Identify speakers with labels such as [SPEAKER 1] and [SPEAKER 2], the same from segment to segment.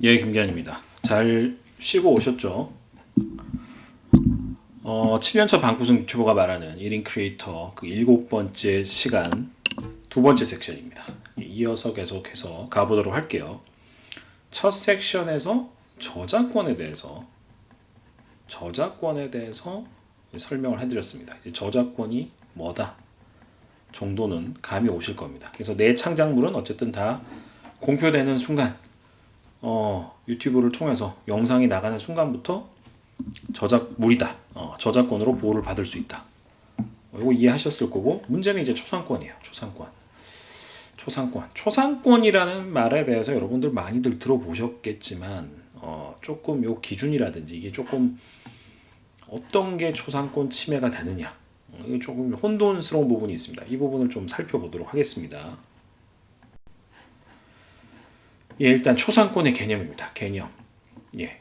[SPEAKER 1] 예, 김기환입니다. 잘 쉬고 오셨죠? 7년차 방구석 유튜버가 말하는 1인 크리에이터 그 7번째 시간 두 번째 섹션입니다. 이어서 계속해서 가보도록 할게요. 첫 섹션에서 저작권에 대해서 설명을 해드렸습니다. 저작권이 뭐다 정도는 감이 오실 겁니다. 그래서 내 창작물은 어쨌든 다 공표되는 순간 유튜브를 통해서 영상이 나가는 순간부터 저작물이다. 저작권으로 보호를 받을 수 있다. 이거 이해하셨을 거고, 문제는 이제 초상권이에요. 초상권이라는 말에 대해서 여러분들 많이들 들어보셨겠지만 조금 요 기준이라든지 이게 조금 어떤 게 초상권 침해가 되느냐, 이게 조금 혼돈스러운 부분이 있습니다. 이 부분을 좀 살펴보도록 하겠습니다. 예, 일단 초상권의 개념입니다. 개념. 예.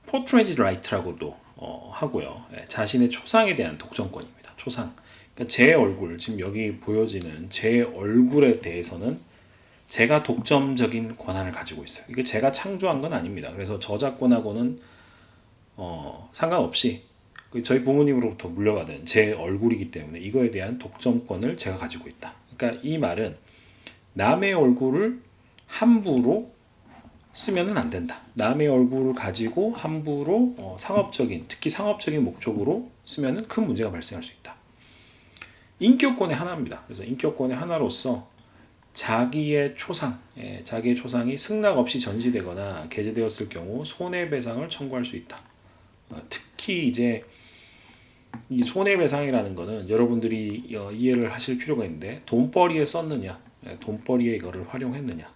[SPEAKER 1] 포트레이트 라이트라고도 하고요. 예, 자신의 초상에 대한 독점권입니다. 초상. 그러니까 제 얼굴, 지금 여기 보여지는 제 얼굴에 대해서는 제가 독점적인 권한을 가지고 있어요. 이게 제가 창조한 건 아닙니다. 그래서 저작권하고는 상관없이 저희 부모님으로부터 물려받은 제 얼굴이기 때문에 이거에 대한 독점권을 제가 가지고 있다. 그러니까 이 말은 남의 얼굴을 함부로 쓰면은 안 된다. 남의 얼굴을 가지고 함부로 특히 상업적인 목적으로 쓰면은 큰 문제가 발생할 수 있다. 인격권의 하나입니다. 그래서 인격권의 하나로서 자기의 초상이 승낙 없이 전시되거나 게재되었을 경우 손해배상을 청구할 수 있다. 특히 이제 이 손해배상이라는 거는 여러분들이 이해를 하실 필요가 있는데, 돈벌이에 썼느냐, 돈벌이에 이거를 활용했느냐.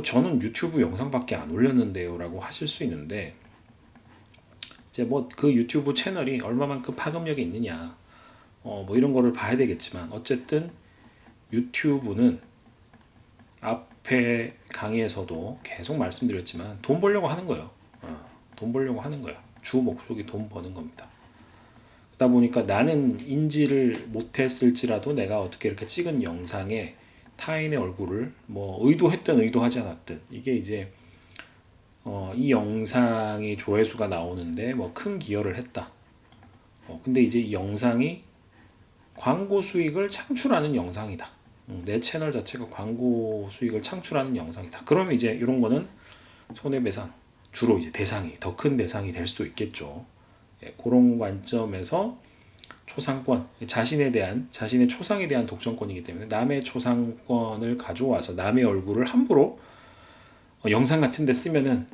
[SPEAKER 1] 저는 유튜브 영상밖에 안 올렸는데요라고 하실 수 있는데, 이제 뭐 그 유튜브 채널이 얼마만큼 파급력이 있느냐, 뭐 이런 거를 봐야 되겠지만, 어쨌든 유튜브는 앞에 강의에서도 계속 말씀드렸지만 돈 벌려고 하는 거예요. 돈 벌려고 하는 거야. 주 목적이 돈 버는 겁니다. 그러다 보니까 나는 인지를 못했을지라도 내가 어떻게 이렇게 찍은 영상에 타인의 얼굴을 뭐 의도했든 의도하지 않았든, 이게 이제 이 영상이 조회수가 나오는데 뭐 큰 기여를 했다. 근데 이제 이 영상이 광고 수익을 창출하는 영상이다. 내 채널 자체가 광고 수익을 창출하는 영상이다. 그러면 이제 이런 거는 손해배상, 주로 이제 대상이 더 큰 대상이 될 수도 있겠죠. 예, 그런 관점에서 초상권, 자신의 초상에 대한 독점권이기 때문에 남의 초상권을 가져와서 남의 얼굴을 함부로 영상 같은 데 쓰면은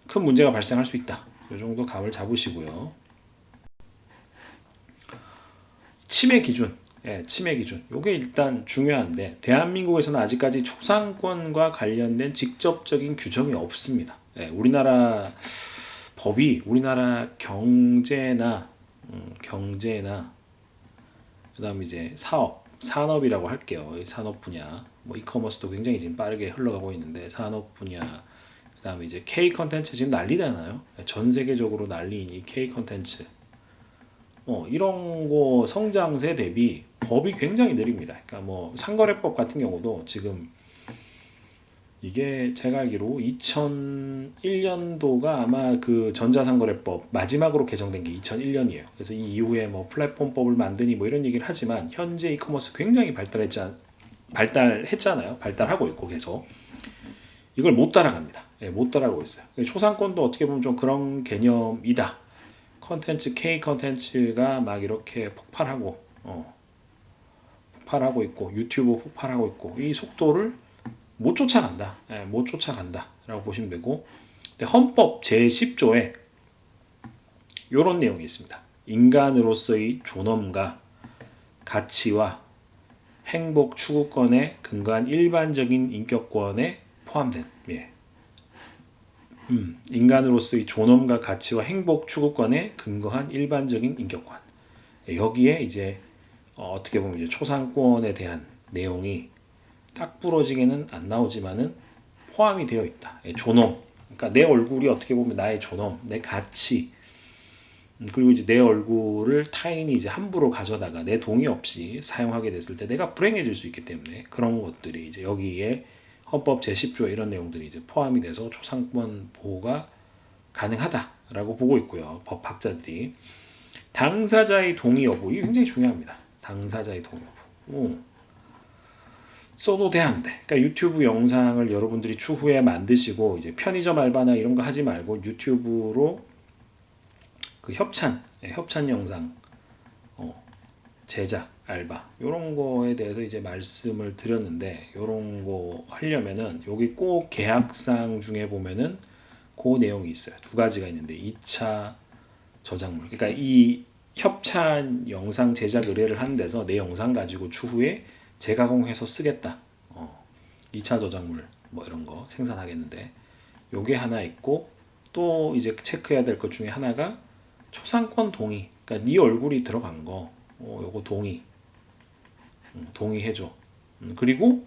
[SPEAKER 1] 큰 문제가 발생할 수 있다. 이 정도 감을 잡으시고요. 침해 기준. 요게 일단 중요한데, 대한민국에서는 아직까지 초상권과 관련된 직접적인 규정이 없습니다. 예, 우리나라 법이 우리나라 경제나 그다음에 이제 산업이라고 할게요. 산업 분야, 뭐 이커머스도 굉장히 지금 빠르게 흘러가고 있는데, 산업 분야, 그다음에 이제 K 컨텐츠 지금 난리잖아요. 전 세계적으로 난리인 이 K 컨텐츠. 이런 거 성장세 대비 법이 굉장히 느립니다. 그러니까 뭐 상거래법 같은 경우도 지금 이게 제가 알기로 2001년도가 아마 그 전자상거래법 마지막으로 개정된 게 2001년이에요. 그래서 이 이후에 뭐 플랫폼법을 만드니 뭐 이런 얘기를 하지만, 현재 이커머스 굉장히 발달했잖아요. 발달하고 있고 계속 이걸 못 따라갑니다. 예, 못 따라가고 있어요. 초상권도 어떻게 보면 좀 그런 개념이다. K 컨텐츠가 막 이렇게 폭발하고 있고, 유튜브 폭발하고 있고, 이 속도를 못 쫓아간다. 못 쫓아간다라고 보시면 되고, 헌법 제10조에 이런 내용이 있습니다. 인간으로서의 존엄과 가치와 행복 추구권에 근거한 일반적인 인격권에 포함된, 인간으로서의 존엄과 가치와 행복 추구권에 근거한 일반적인 인격권. 여기에 이제 어떻게 보면 이제 초상권에 대한 내용이 딱 부러지게는 안 나오지만은 포함이 되어 있다. 존엄. 그러니까 내 얼굴이 어떻게 보면 나의 존엄, 내 가치, 그리고 이제 내 얼굴을 타인이 이제 함부로 가져다가 내 동의 없이 사용하게 됐을 때 내가 불행해질 수 있기 때문에, 그런 것들이 이제 여기에 헌법 제10조에 이런 내용들이 이제 포함이 돼서 초상권 보호가 가능하다라고 보고 있고요. 법학자들이 당사자의 동의 여부 이게 굉장히 중요합니다. 당사자의 동의 여부. 써도 돼 안 돼. 그러니까 유튜브 영상을 여러분들이 추후에 만드시고 이제 편의점 알바나 이런 거 하지 말고 유튜브로 그 협찬 영상 제작 알바 이런 거에 대해서 이제 말씀을 드렸는데 이런 거 하려면은 여기 꼭 계약상 중에 보면은 그 내용이 있어요. 두 가지가 있는데 2차 저작물. 그러니까 이 협찬 영상 제작 의뢰를 하는 데서 내 영상 가지고 추후에 재가공해서 쓰겠다. 2차 저작물 뭐 이런 거 생산하겠는데 요게 하나 있고 또 이제 체크해야 될 것 중에 하나가 초상권 동의. 그러니까 네 얼굴이 들어간 거 요거 동의해줘. 그리고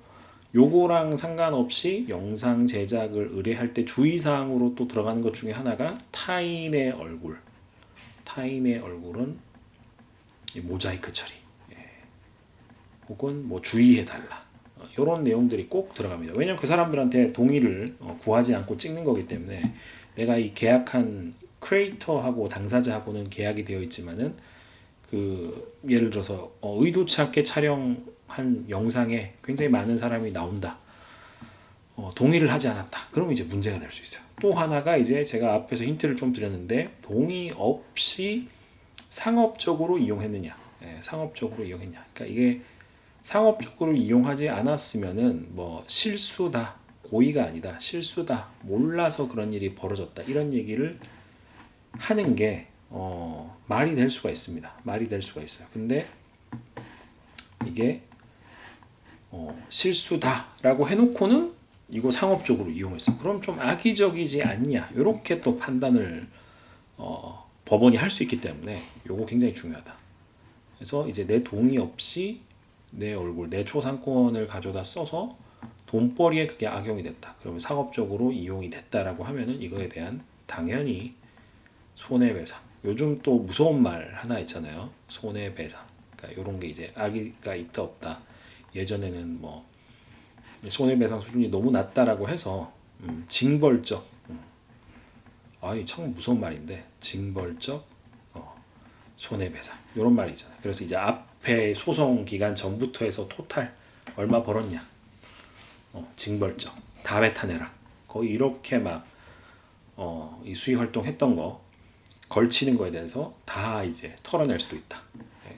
[SPEAKER 1] 요거랑 상관없이 영상 제작을 의뢰할 때 주의사항으로 또 들어가는 것 중에 하나가 타인의 얼굴은 모자이크 처리 혹은 뭐 주의해달라 이런 내용들이 꼭 들어갑니다. 왜냐하면 그 사람들한테 동의를 구하지 않고 찍는 거기 때문에 내가 이 계약한 크리에이터하고 당사자하고는 계약이 되어 있지만은 그 예를 들어서 의도치 않게 촬영한 영상에 굉장히 많은 사람이 나온다. 동의를 하지 않았다. 그러면 이제 문제가 될 수 있어요. 또 하나가 이제 제가 앞에서 힌트를 좀 드렸는데 동의 없이 상업적으로 이용했느냐. 상업적으로 이용했냐. 그러니까 이게 상업적으로 이용하지 않았으면은 뭐 실수다. 고의가 아니다. 실수다. 몰라서 그런 일이 벌어졌다. 이런 얘기를 하는 게 말이 될 수가 있습니다. 말이 될 수가 있어요. 근데 이게 실수다라고 해놓고는 이거 상업적으로 이용했어. 그럼 좀 악의적이지 않냐? 이렇게 또 판단을 법원이 할 수 있기 때문에 이거 굉장히 중요하다. 그래서 이제 내 동의 없이 내 얼굴, 내 초상권을 가져다 써서 돈벌이에 그게 악용이 됐다. 그러면 상업적으로 이용이 됐다라고 하면은 이거에 대한 당연히 손해배상. 요즘 또 무서운 말 하나 있잖아요. 손해배상. 그러니까 이런 게 이제 악의가 있다 없다. 예전에는 뭐 손해배상 수준이 너무 낮다라고 해서 징벌적. 아이 참 무서운 말인데 징벌적 손해배상 이런 말이 있잖아요. 그래서 이제 앞에 소송 기간 전부터 해서 토탈 얼마 벌었냐. 징벌적 다 뱉어내라. 거의 이렇게 막 이 수의 활동했던 거 걸치는 거에 대해서 다 이제 털어낼 수도 있다.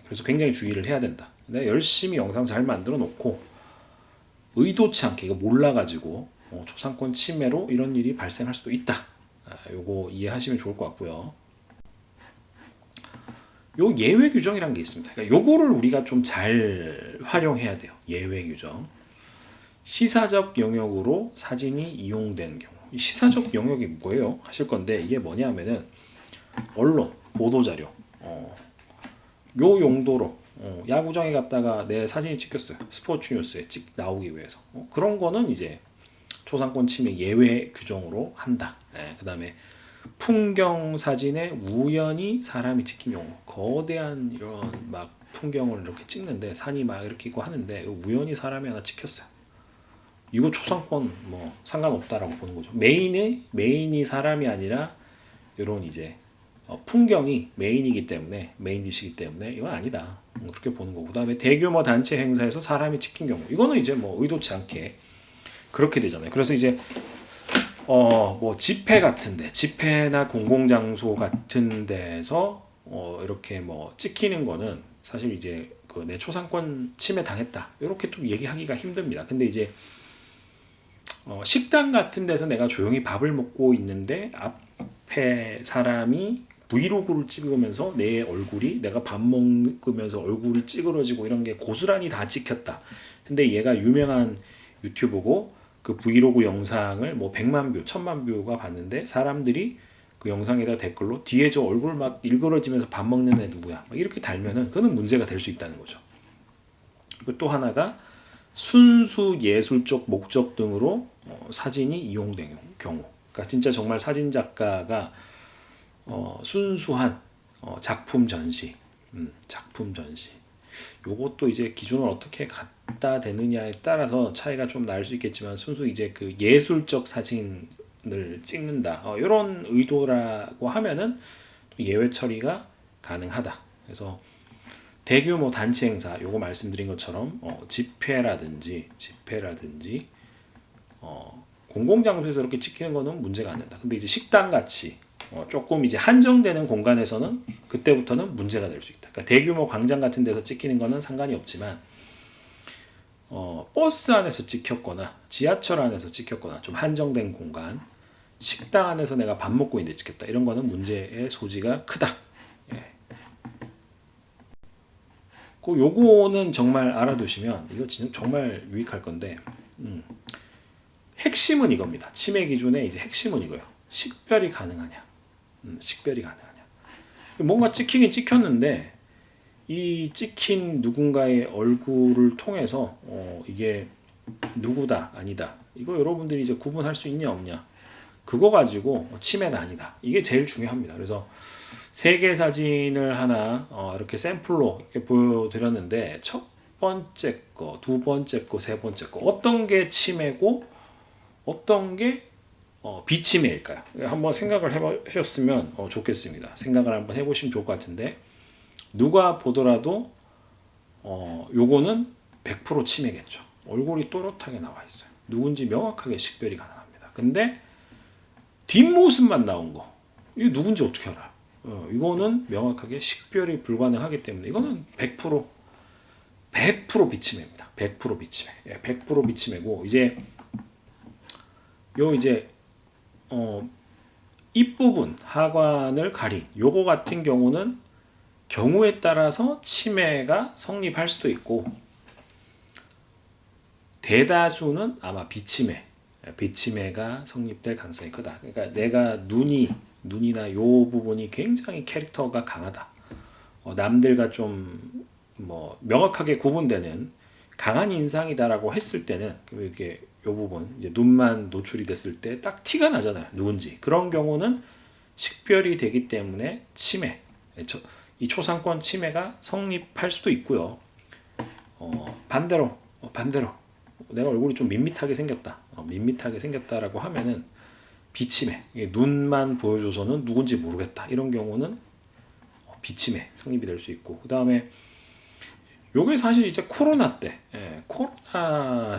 [SPEAKER 1] 그래서 굉장히 주의를 해야 된다. 근데 열심히 영상 잘 만들어 놓고 의도치 않게 이거 몰라가지고 초상권 침해로 이런 일이 발생할 수도 있다. 요거 이해하시면 좋을 것 같고요. 요 예외 규정이라는 게 있습니다. 그러니까 요거를 우리가 좀 잘 활용해야 돼요. 예외 규정. 시사적 영역으로 사진이 이용된 경우. 시사적 영역이 뭐예요? 하실 건데 이게 뭐냐면은 언론, 보도자료, 요 용도로 야구장에 갔다가 내 사진이 찍혔어요. 스포츠 뉴스에 나오기 위해서. 그런 거는 이제 초상권 침해 예외 규정으로 한다. 그 다음에 풍경 사진에 우연히 사람이 찍힌 경우, 거대한 이런 막 풍경을 이렇게 찍는데 산이 막 이렇게 있고 하는데 우연히 사람이 하나 찍혔어요. 이거 초상권 뭐 상관없다라고 보는 거죠. 메인이 사람이 아니라 이런 이제 풍경이 메인이기 때문에 메인 디시기 때문에 이건 아니다. 그렇게 보는 거고. 그다음에 대규모 단체 행사에서 사람이 찍힌 경우 이거는 이제 뭐 의도치 않게 그렇게 되잖아요. 그래서 이제 뭐 집회 같은데 집회나 공공장소 같은 데서 이렇게 뭐 찍히는 거는 사실 이제 그 내 초상권 침해 당했다 이렇게 좀 얘기하기가 힘듭니다. 근데 이제 식당 같은 데서 내가 조용히 밥을 먹고 있는데 앞에 사람이 브이로그를 찍으면서 내 얼굴이 내가 밥 먹으면서 얼굴이 찌그러지고 이런 게 고스란히 다 찍혔다. 근데 얘가 유명한 유튜버고 그 브이로그 영상을 뭐 100만 뷰, 1000만 뷰가 봤는데 사람들이 그 영상에다 댓글로 뒤에 저 얼굴 막 일그러지면서 밥 먹는 애 누구야? 막 이렇게 달면은 그거는 문제가 될 수 있다는 거죠. 그리고 또 하나가 순수 예술적 목적 등으로 사진이 이용된 경우. 그러니까 진짜 정말 사진 작가가 순수한 작품 전시. 요것도 이제 기준을 어떻게 갖다 대느냐에 따라서 차이가 좀 날 수 있겠지만 순수 이제 그 예술적 사진을 찍는다 이런 의도라고 하면은 예외 처리가 가능하다. 그래서 대규모 단체 행사 요거 말씀드린 것처럼 집회라든지 공공장소에서 이렇게 찍히는 거는 문제가 안 된다. 근데 이제 식당 같이 조금 이제 한정되는 공간에서는 그때부터는 문제가 될 수 있다. 그러니까 대규모 광장 같은 데서 찍히는 거는 상관이 없지만 버스 안에서 찍혔거나 지하철 안에서 찍혔거나 좀 한정된 공간, 식당 안에서 내가 밥 먹고 있는데 찍혔다. 이런 거는 문제의 소지가 크다. 예. 요거는 정말 알아두시면 이거 진짜 정말 유익할 건데 핵심은 이겁니다. 치매 기준의 이제 핵심은 이거예요. 식별이 가능하냐. 식별이 가능하냐. 뭔가 찍히긴 찍혔는데 이 찍힌 누군가의 얼굴을 통해서 이게 누구다 아니다. 이거 여러분들이 이제 구분할 수 있냐 없냐. 그거 가지고 치매는 아니다. 이게 제일 중요합니다. 그래서 3개 사진을 하나 이렇게 샘플로 이렇게 보여드렸는데 첫 번째 거, 두 번째 거, 세 번째 거 어떤 게 치매고 어떤 게 비치매일까요? 한번 생각을 해보셨으면 좋겠습니다. 생각을 한번 해보시면 좋을 것 같은데 누가 보더라도 요거는 100% 치매겠죠. 얼굴이 또렷하게 나와 있어요. 누군지 명확하게 식별이 가능합니다. 근데 뒷모습만 나온 거 이게 누군지 어떻게 알아요? 이거는 명확하게 식별이 불가능하기 때문에 이거는 100% 비치매입니다. 100% 비치매. 100% 비치매고 이제 입부분 하관을 가린 요거 같은 경우는 경우에 따라서 치매가 성립할 수도 있고 대다수는 아마 비치매가 성립될 가능성이 크다. 그러니까 내가 눈이나 요 부분이 굉장히 캐릭터가 강하다. 남들과 좀 명확하게 구분되는 강한 인상이다라고 했을 때는 이렇게 요 부분 이제 눈만 노출이 됐을 때 딱 티가 나잖아요. 누군지. 그런 경우는 식별이 되기 때문에 치매, 이 초상권 치매가 성립할 수도 있고요. 반대로 내가 얼굴이 좀 밋밋하게 생겼다라고 하면은 비치매, 눈만 보여줘서는 누군지 모르겠다. 이런 경우는 비치매 성립이 될 수 있고, 그 다음에 요게 사실 이제 코로나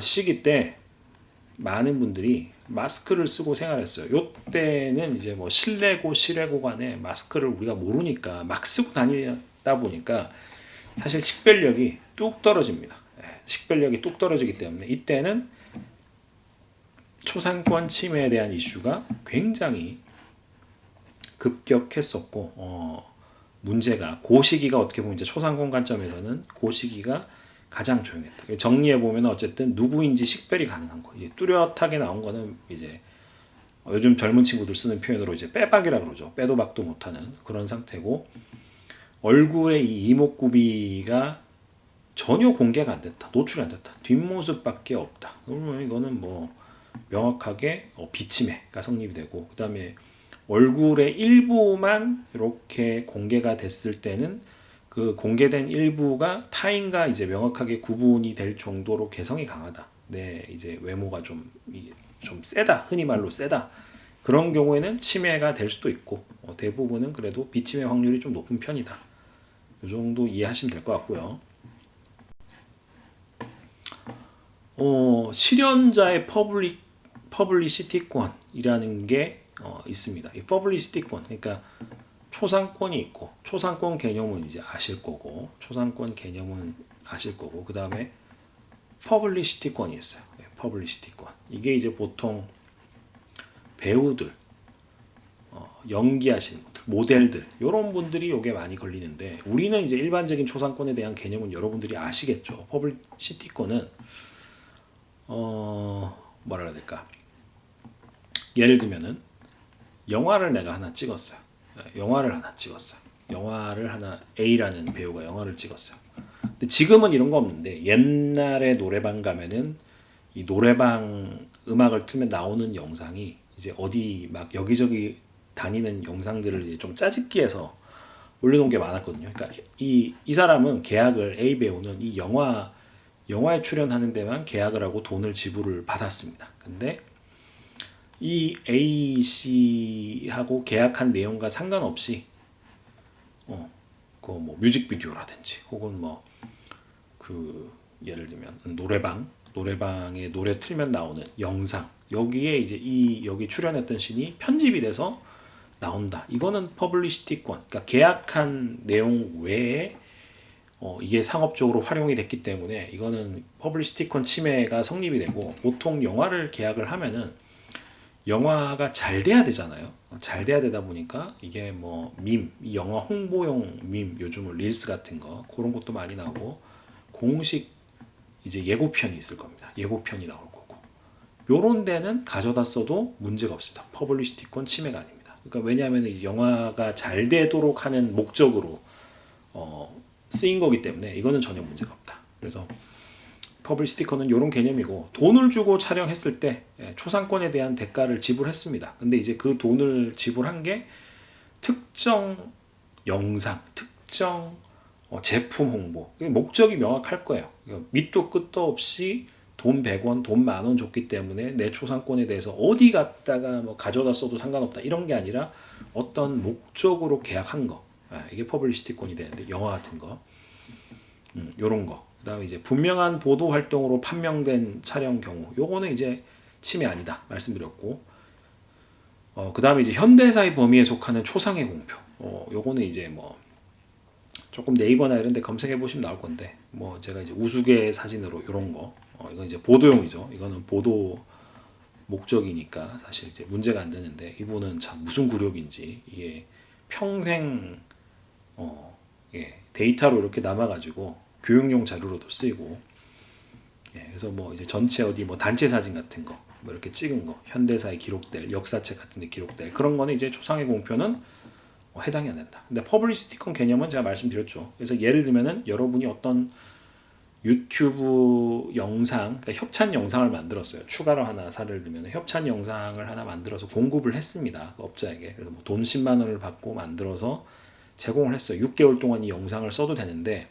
[SPEAKER 1] 시기 때 많은 분들이 마스크를 쓰고 생활했어요. 요때는 이제 실내고 실외고 간에 마스크를 우리가 모르니까 막 쓰고 다니다 보니까 사실 식별력이 뚝 떨어집니다. 식별력이 뚝 떨어지기 때문에 이때는 초상권 침해에 대한 이슈가 굉장히 급격했었고 문제가 그 시기가 어떻게 보면 이제 초상권 관점에서는 그 시기가 가장 조용했다. 정리해 보면 어쨌든 누구인지 식별이 가능한 거. 이제 뚜렷하게 나온 거는 이제 요즘 젊은 친구들 쓰는 표현으로 이제 빼박이라 그러죠. 빼도 박도 못하는 그런 상태고 얼굴의 이 이목구비가 전혀 공개가 안 됐다. 노출이 안 됐다. 뒷모습밖에 없다. 그러면 이거는 명확하게 비치매가 성립이 되고 그 다음에 얼굴의 일부만 이렇게 공개가 됐을 때는 그 공개된 일부가 타인과 이제 명확하게 구분이 될 정도로 개성이 강하다. 이제 외모가 좀 세다. 흔히 말로 세다. 그런 경우에는 치매가 될 수도 있고 대부분은 그래도 비치매 확률이 좀 높은 편이다. 이 정도 이해하시면 될 것 같고요. 실현자의 퍼블리시티권이라는 게 있습니다. 이 퍼블리시티권, 그러니까 초상권이 있고 초상권 개념은 이제 아실 거고 그 다음에 퍼블리시티권이 있어요. 퍼블리시티권. 이게 이제 보통 배우들, 연기하시는 분들, 모델들 이런 분들이 요게 많이 걸리는데 우리는 이제 일반적인 초상권에 대한 개념은 여러분들이 아시겠죠. 퍼블리시티권은 뭐라 해야 될까? 예를 들면은 영화를 내가 하나 찍었어요. A라는 배우가 영화를 찍었어요. 근데 지금은 이런 거 없는데 옛날에 노래방 가면은 이 노래방 음악을 틀면 나오는 영상이 이제 어디 막 여기저기 다니는 영상들을 이제 좀 짜집기해서 올려놓은 게 많았거든요. 그러니까 이 사람은 A 배우는 이 영화 영화에 출연하는 데만 계약을 하고 돈을 지불을 받았습니다. 근데 이 A 씨하고 계약한 내용과 상관없이 그 뭐 뮤직비디오라든지 혹은 뭐 그 예를 들면 노래방에 노래 틀면 나오는 영상 여기에 이제 여기 출연했던 씬이 편집이 돼서 나온다. 이거는 퍼블리시티권, 그러니까 계약한 내용 외에 이게 상업적으로 활용이 됐기 때문에 이거는 퍼블리시티권 침해가 성립이 되고, 보통 영화를 계약을 하면은 영화가 잘 돼야 되잖아요. 잘 돼야 되다 보니까 이게 뭐 이 영화 홍보용 요즘은 릴스 같은 거 그런 것도 많이 나오고, 공식 이제 예고편이 있을 겁니다. 예고편이 나올 거고, 요런 데는 가져다 써도 문제가 없습니다. 퍼블리시티권 침해가 아닙니다. 그러니까 왜냐하면 이 영화가 잘 되도록 하는 목적으로 쓰인 거기 때문에 이거는 전혀 문제가 없다. 그래서 퍼블리시티권은 이런 개념이고, 돈을 주고 촬영했을 때 초상권에 대한 대가를 지불했습니다. 근데 이제 그 돈을 지불한 게 특정 영상, 특정 제품 홍보, 목적이 명확할 거예요. 밑도 끝도 없이 돈 100원, 돈 10,000원 줬기 때문에 내 초상권에 대해서 어디 갔다가 뭐 가져다 써도 상관없다, 이런 게 아니라 어떤 목적으로 계약한 거, 이게 퍼블리시티권이 되는데, 영화 같은 거, 요런 거. 그다음에 이제 분명한 보도 활동으로 판명된 촬영 경우, 요거는 이제 침해 아니다 말씀드렸고, 그다음에 이제 현대사의 범위에 속하는 초상의 공표, 요거는 이제 뭐 조금 네이버나 이런 데 검색해 보시면 나올 건데, 뭐 제가 이제 우스개 사진으로 요런 거, 이건 이제 보도용이죠. 이거는 보도 목적이니까 사실 이제 문제가 안 되는데, 이분은 참 무슨 굴욕인지, 이게 평생 데이터로 이렇게 남아가지고 교육용 자료로도 쓰이고, 그래서 뭐 이제 전체 어디 뭐 단체 사진 같은 거, 뭐 이렇게 찍은 거, 현대사에 기록될 역사책 같은 데 기록될 그런 거는 이제 초상의 공표는 해당이 안 된다. 근데 퍼블리시티권 개념은 제가 말씀드렸죠. 그래서 예를 들면은 여러분이 어떤 유튜브 영상, 그러니까 협찬 영상을 만들었어요. 추가로 하나 사례를 들면 협찬 영상을 하나 만들어서 공급을 했습니다. 그 업자에게. 그래서 뭐 돈 10만 원을 받고 만들어서 제공을 했어요. 6개월 동안 이 영상을 써도 되는데,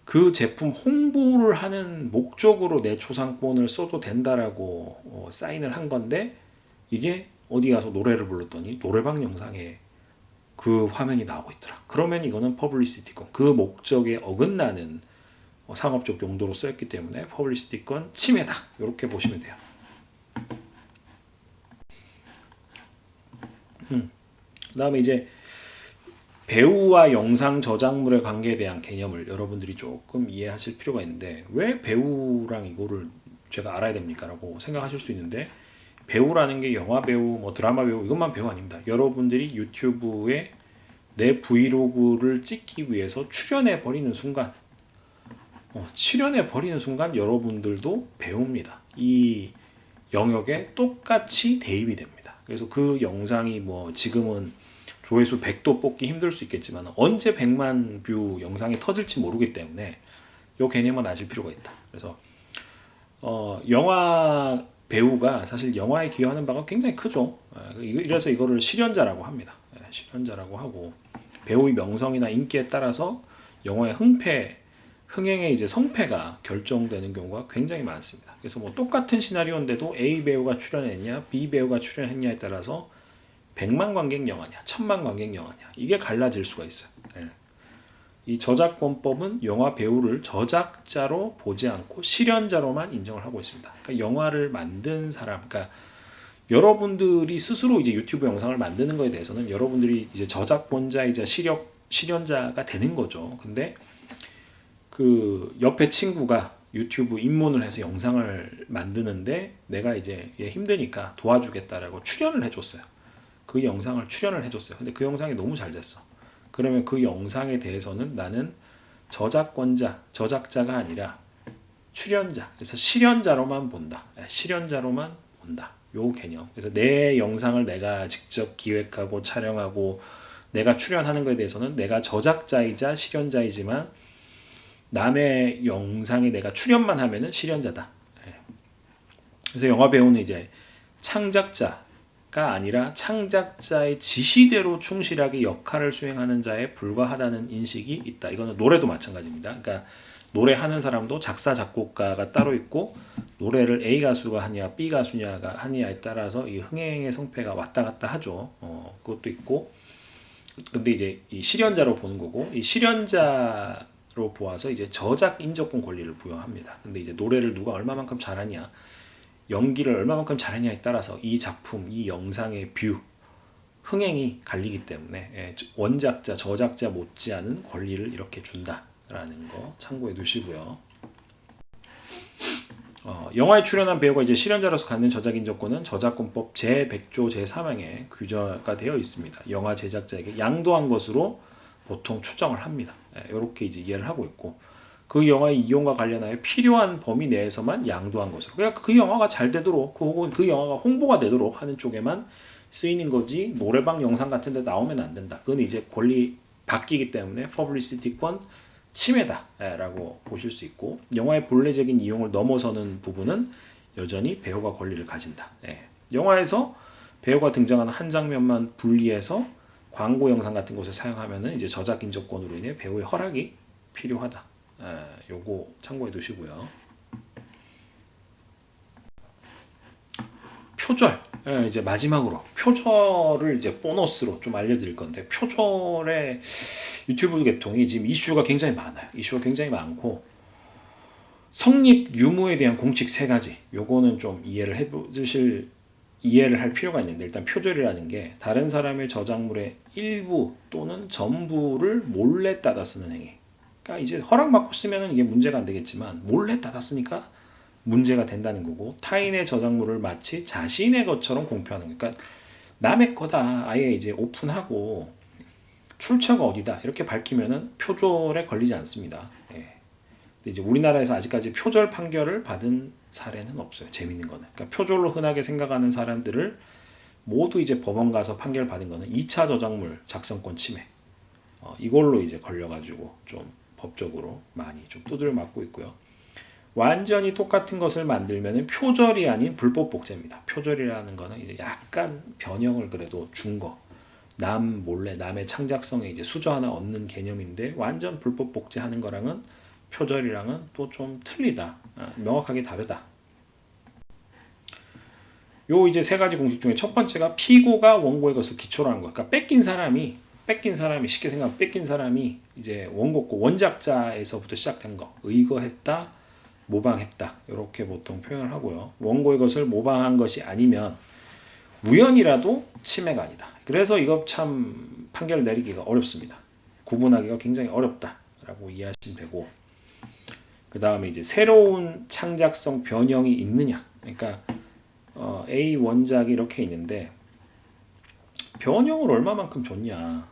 [SPEAKER 1] 그 제품 홍보를 하는 목적으로 내 초상권을 써도 된다라고 사인을 한 건데, 이게 어디 가서 노래를 불렀더니 노래방 영상에 그 화면이 나오고 있더라. 그러면 이거는 퍼블리시티권, 그 목적에 어긋나는 상업적 용도로 쓰였기 때문에 퍼블리시티권 침해다, 이렇게 보시면 돼요. 그 다음에 이제 배우와 영상 저작물의 관계에 대한 개념을 여러분들이 조금 이해하실 필요가 있는데, 왜 배우랑 이거를 제가 알아야 됩니까? 라고 생각하실 수 있는데, 배우라는 게 영화 배우, 뭐 드라마 배우, 이것만 배우 아닙니다. 여러분들이 유튜브에 내 브이로그를 찍기 위해서 출연해 버리는 순간, 여러분들도 배우입니다. 이 영역에 똑같이 대입이 됩니다. 그래서 그 영상이 뭐 지금은 조회수 100도 뽑기 힘들 수 있겠지만, 언제 100만 뷰 영상이 터질지 모르기 때문에 이 개념은 아실 필요가 있다. 그래서 영화 배우가 사실 영화에 기여하는 바가 굉장히 크죠. 이래서 이거를 실현자라고 합니다. 실현자라고 하고, 배우의 명성이나 인기에 따라서 영화의 흥행의 이제 성패가 결정되는 경우가 굉장히 많습니다. 그래서 뭐 똑같은 시나리오인데도 A 배우가 출연했냐, B 배우가 출연했냐에 따라서 100만 관객 영화냐, 1000만 관객 영화냐, 이게 갈라질 수가 있어요. 이 저작권법은 영화 배우를 저작자로 보지 않고 실현자로만 인정을 하고 있습니다. 그러니까 영화를 만든 사람, 그러니까 여러분들이 스스로 이제 유튜브 영상을 만드는 거에 대해서는 여러분들이 이제 저작권자이자 실현자가 되는 거죠. 근데 그 옆에 친구가 유튜브 입문을 해서 영상을 만드는데, 내가 이제 얘 힘드니까 도와주겠다라고 출연을 해줬어요. 그 영상을 출연을 해줬어요. 근데 그 영상이 너무 잘 됐어. 그러면 그 영상에 대해서는 나는 저작자가 아니라 출연자, 그래서 실현자로만 본다. 실현자로만 본다. 요 개념. 그래서 내 영상을 내가 직접 기획하고 촬영하고 내가 출연하는 것에 대해서는 내가 저작자이자 실현자이지만, 남의 영상에 내가 출연만 하면은 실현자다. 그래서 영화 배우는 이제 창작자가 아니라 창작자의 지시대로 충실하게 역할을 수행하는 자에 불과하다는 인식이 있다. 이거는 노래도 마찬가지입니다. 그러니까 노래하는 사람도 작사 작곡가가 따로 있고 노래를 A 가수가 하냐 B 가수냐가 하냐에 따라서 이 흥행의 성패가 왔다 갔다 하죠. 그것도 있고 근데 이제 이 실현자로 보는 거고 이 실현자로 보아서 이제 저작 인적권 권리를 부여합니다. 근데 이제 노래를 누가 얼마만큼 잘하냐 연기를 얼마만큼 잘하냐에 따라서 이 작품 이 영상의 뷰 흥행이 갈리기 때문에 원작자 저작자 못지않은 권리를 이렇게 준다라는 거 참고해 두시고요. 영화에 출연한 배우가 이제 실현자로서 갖는 저작인적권은 저작권법 제100조 제3항에 규정가 되어 있습니다. 영화 제작자에게 양도한 것으로 보통 추정을 합니다. 이렇게 이제 이해를 하고 있고 그 영화의 이용과 관련하여 필요한 범위 내에서만 양도한 것으로 그러니까 그 영화가 잘 되도록 혹은 그 영화가 홍보가 되도록 하는 쪽에만 쓰이는 거지 노래방 영상 같은 데 나오면 안 된다. 그건 이제 권리 바뀌기 때문에 퍼블리시티권 침해다라고 보실 수 있고 영화의 본래적인 이용을 넘어서는 부분은 여전히 배우가 권리를 가진다. 영화에서 배우가 등장하는 한 장면만 분리해서 광고 영상 같은 곳에 사용하면은 이제 저작인적권으로 인해 배우의 허락이 필요하다. 요거 참고해 두시고요. 표절. 이제 마지막으로 표절을 이제 보너스로 좀 알려드릴 건데 표절의 유튜브 계통이 지금 이슈가 굉장히 많아요. 이슈가 굉장히 많고 성립 유무에 대한 공식 3가지 요거는 좀 이해를 할 필요가 있는데 일단 표절이라는 게 다른 사람의 저작물의 일부 또는 전부를 몰래 따다 쓰는 행위. 그러니까 이제 허락받고 쓰면은 이게 문제가 안 되겠지만 몰래 따다 쓰니까 문제가 된다는 거고 타인의 저작물을 마치 자신의 것처럼 공표하는 거니까 그러니까 남의 거다 아예 이제 오픈하고 출처가 어디다 이렇게 밝히면은 표절에 걸리지 않습니다. 근데 이제 우리나라에서 아직까지 표절 판결을 받은 사례는 없어요. 재밌는 거는 그러니까 표절로 흔하게 생각하는 사람들을 모두 이제 법원 가서 판결 받은 거는 2차 저작물 작성권 침해 이걸로 이제 걸려가지고 좀 법적으로 많이 좀 두드려 맞고 있고요. 완전히 똑같은 것을 만들면 표절이 아닌 불법 복제입니다. 표절이라는 거는 이제 약간 변형을 그래도 준 거. 남 몰래 남의 창작성에 이제 수저 하나 얻는 개념인데 완전 불법 복제하는 거랑은 표절이랑은 또 좀 틀리다. 명확하게 다르다. 요 이제 3가지 공식 중에 첫 번째가 피고가 원고의 것을 기초로 하는 거. 그러니까 뺏긴 사람이 쉽게 생각하면 뺏긴 사람이 이제 원고고 원작자에서부터 시작된 거. 의거했다. 모방했다. 이렇게 보통 표현을 하고요. 원고의 것을 모방한 것이 아니면 우연이라도 침해가 아니다. 그래서 이거 참 판결을 내리기가 어렵습니다. 구분하기가 굉장히 어렵다라고 이해하시면 되고 그 다음에 이제 새로운 창작성 변형이 있느냐. 그러니까 A 원작이 이렇게 있는데 변형을 얼마만큼 줬냐.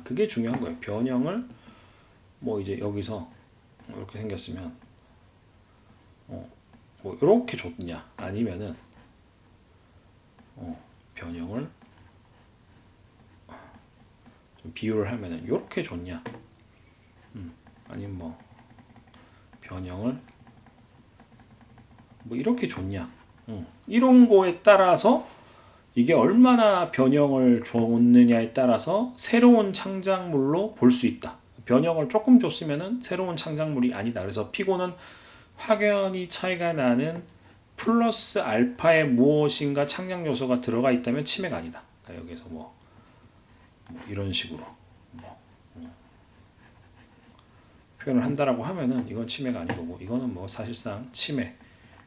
[SPEAKER 1] 그게 중요한 거예요. 변형을 뭐 이제 여기서 이렇게 생겼으면 뭐 이렇게 줬냐 아니면은 변형을 좀 비유를 하면은 이렇게 줬냐 아니면 뭐 변형을 뭐 이렇게 줬냐 이런 거에 따라서 이게 얼마나 변형을 줬느냐에 따라서 새로운 창작물로 볼 수 있다. 변형을 조금 줬으면은 새로운 창작물이 아니다. 그래서 피고는 확연히 차이가 나는 플러스 알파의 무엇인가 창작 요소가 들어가 있다면 침해가 아니다. 그러니까 여기서 뭐 이런 식으로 표현을 한다라고 하면은 이건 침해가 아닌 거고 이거는 뭐 사실상 침해,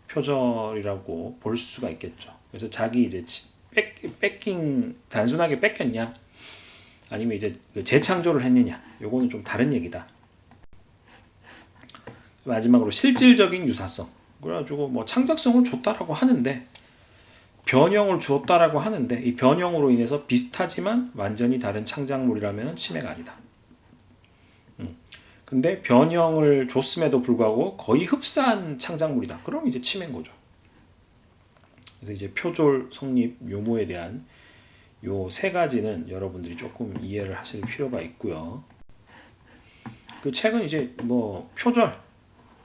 [SPEAKER 1] 표절이라고 볼 수가 있겠죠. 그래서 자기 이제 단순하게 뺏겼냐? 아니면 이제 재창조를 했느냐? 요거는 좀 다른 얘기다. 마지막으로 실질적인 유사성. 그래가지고 뭐 창작성을 줬다라고 하는데 변형을 주었다라고 하는데 이 변형으로 인해서 비슷하지만 완전히 다른 창작물이라면 침해가 아니다. 근데 변형을 줬음에도 불구하고 거의 흡사한 창작물이다. 그럼 이제 침해인 거죠. 그래서 이제 표절 성립 유무에 대한 요 3가지는 여러분들이 조금 이해를 하실 필요가 있고요. 그 최근 이제 뭐 표절,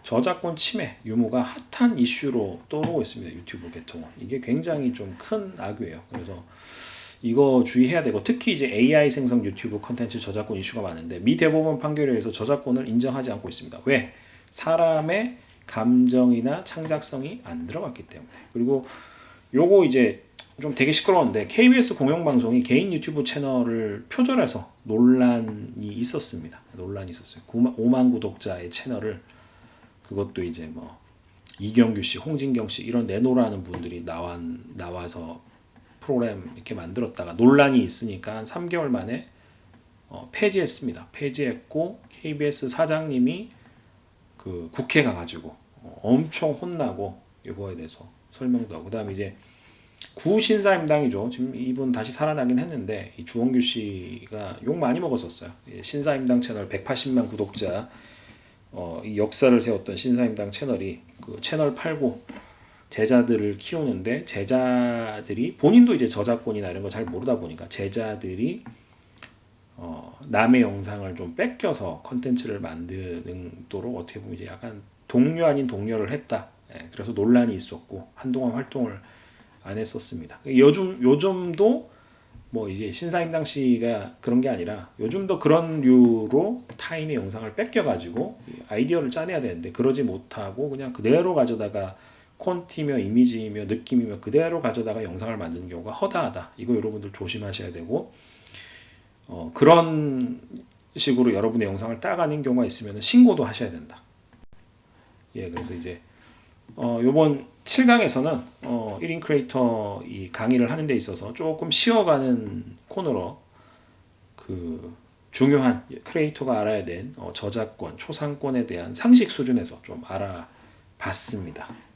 [SPEAKER 1] 저작권 침해 유무가 핫한 이슈로 떠오르고 있습니다. 유튜브 계통은. 이게 굉장히 좀 큰 악유예요. 그래서 이거 주의해야 되고, 특히 이제 AI 생성 유튜브 컨텐츠 저작권 이슈가 많은데 미 대법원 판결에 의해서 저작권을 인정하지 않고 있습니다. 왜? 사람의 감정이나 창작성이 안 들어갔기 때문에. 그리고 요거 이제 좀 되게 시끄러운데, KBS 공영방송이 개인 유튜브 채널을 표절해서 논란이 있었습니다. 논란이 있었어요. 5만 구독자의 채널을, 그것도 이제 뭐 이경규 씨, 홍진경 씨 이런 내노라는 분들이 나와서 프로그램 이렇게 만들었다가 논란이 있으니까 한 3개월 만에 폐지했습니다. 폐지했고, KBS 사장님이 그 국회 가가지고 엄청 혼나고 이거에 대해서 설명도 하고, 그다음에 이제 구신사임당이죠. 지금 이분 다시 살아나긴 했는데, 이 주홍규 씨가 욕 많이 먹었었어요. 신사임당 채널 180만 구독자, 이 역사를 세웠던 신사임당 채널이 그 채널 팔고 제자들을 키우는데, 제자들이 본인도 이제 저작권이나 이런 거 잘 모르다 보니까 제자들이 남의 영상을 좀 뺏겨서 컨텐츠를 만드는도록 어떻게 보면 이제 약간 동료 아닌 동료를 했다. 그래서 논란이 있었고 한동안 활동을 안 했었습니다. 요즘도 뭐 이제 신사임당 씨가 그런 게 아니라 요즘도 그런 류로 타인의 영상을 뺏겨가지고 아이디어를 짜내야 되는데 그러지 못하고 그냥 그대로 가져다가 콘티며 이미지며 느낌이며 그대로 가져다가 영상을 만드는 경우가 허다하다. 이거 여러분들 조심하셔야 되고, 그런 식으로 여러분의 영상을 따가는 경우가 있으면 신고도 하셔야 된다. 그래서 이제 요번 7강에서는 1인 크리에이터 이 강의를 하는 데 있어서 조금 쉬어가는 코너로 그 중요한 크리에이터가 알아야 될 저작권, 초상권에 대한 상식 수준에서 좀 알아봤습니다.